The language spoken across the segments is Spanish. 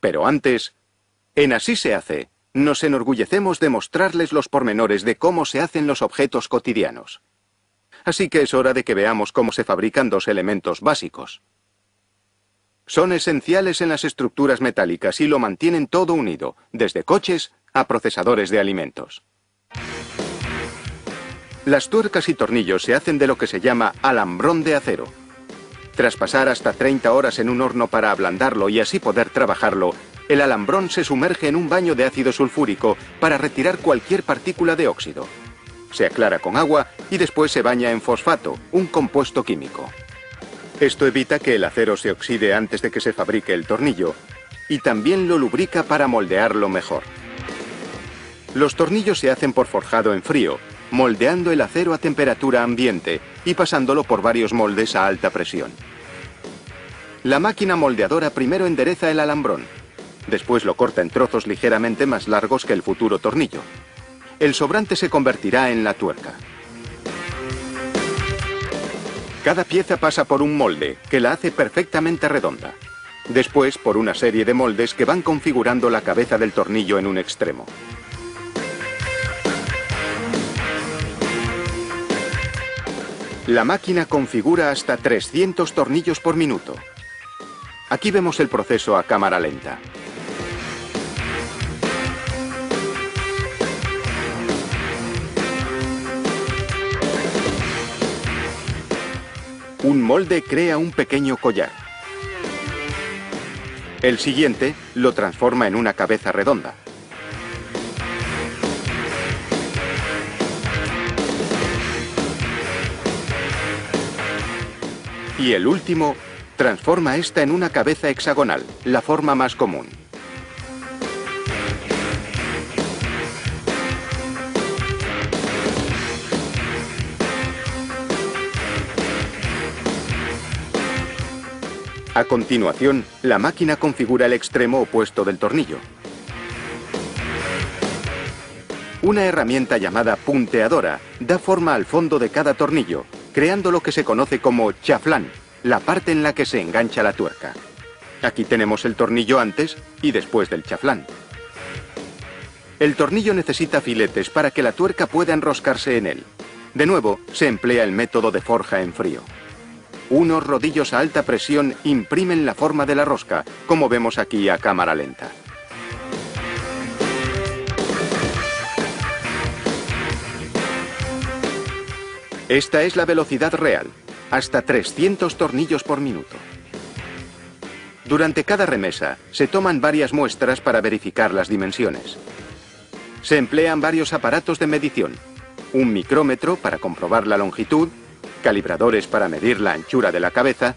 Pero antes, en Así se hace, nos enorgullecemos de mostrarles los pormenores de cómo se hacen los objetos cotidianos. Así que es hora de que veamos cómo se fabrican dos elementos básicos. Son esenciales en las estructuras metálicas y lo mantienen todo unido, desde coches a procesadores de alimentos. Las tuercas y tornillos se hacen de lo que se llama alambrón de acero. Tras pasar hasta 30 horas en un horno para ablandarlo y así poder trabajarlo, el alambrón se sumerge en un baño de ácido sulfúrico para retirar cualquier partícula de óxido. Se aclara con agua y después se baña en fosfato, un compuesto químico. Esto evita que el acero se oxide antes de que se fabrique el tornillo y también lo lubrica para moldearlo mejor. Los tornillos se hacen por forjado en frío, moldeando el acero a temperatura ambiente y pasándolo por varios moldes a alta presión. La máquina moldeadora primero endereza el alambrón, después lo corta en trozos ligeramente más largos que el futuro tornillo. El sobrante se convertirá en la tuerca. Cada pieza pasa por un molde, que la hace perfectamente redonda. Después por una serie de moldes que van configurando la cabeza del tornillo en un extremo. La máquina configura hasta 300 tornillos por minuto. Aquí vemos el proceso a cámara lenta. Un molde crea un pequeño collar. El siguiente lo transforma en una cabeza redonda. Y el último transforma esta en una cabeza hexagonal, la forma más común. A continuación, la máquina configura el extremo opuesto del tornillo. Una herramienta llamada punteadora da forma al fondo de cada tornillo, creando lo que se conoce como chaflán, la parte en la que se engancha la tuerca. Aquí tenemos el tornillo antes y después del chaflán. El tornillo necesita filetes para que la tuerca pueda enroscarse en él. De nuevo, se emplea el método de forja en frío. Unos rodillos a alta presión imprimen la forma de la rosca, como vemos aquí a cámara lenta. Esta es la velocidad real, hasta 300 tornillos por minuto. Durante cada remesa se toman varias muestras para verificar las dimensiones. Se emplean varios aparatos de medición, un micrómetro para comprobar la longitud, calibradores para medir la anchura de la cabeza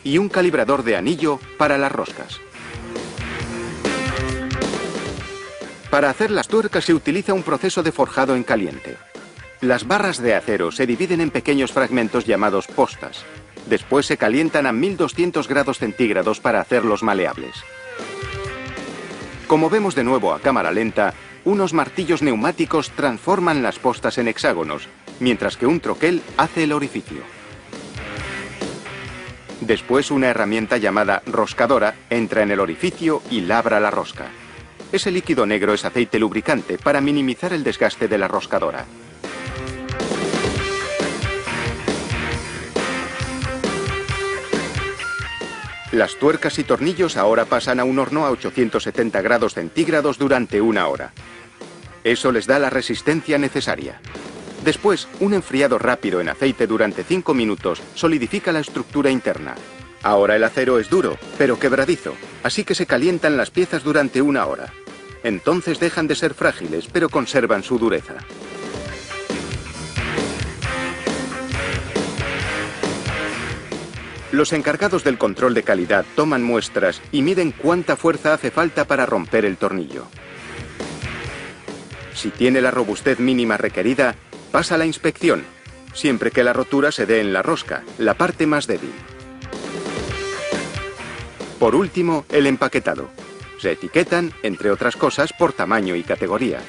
y un calibrador de anillo para las roscas. Para hacer las tuercas se utiliza un proceso de forjado en caliente. Las barras de acero se dividen en pequeños fragmentos llamados postas. Después se calientan a 1200 grados centígrados para hacerlos maleables. Como vemos de nuevo a cámara lenta, unos martillos neumáticos transforman las postas en hexágonos, mientras que un troquel hace el orificio. Después una herramienta llamada roscadora entra en el orificio y labra la rosca. Ese líquido negro es aceite lubricante para minimizar el desgaste de la roscadora. Las tuercas y tornillos ahora pasan a un horno a 870 grados centígrados durante 1 hora. Eso les da la resistencia necesaria. Después, un enfriado rápido en aceite durante 5 minutos solidifica la estructura interna. Ahora el acero es duro, pero quebradizo, así que se calientan las piezas durante 1 hora. Entonces dejan de ser frágiles, pero conservan su dureza. Los encargados del control de calidad toman muestras y miden cuánta fuerza hace falta para romper el tornillo. Si tiene la robustez mínima requerida, pasa la inspección, siempre que la rotura se dé en la rosca, la parte más débil. Por último, el empaquetado. Se etiquetan, entre otras cosas, por tamaño y categoría.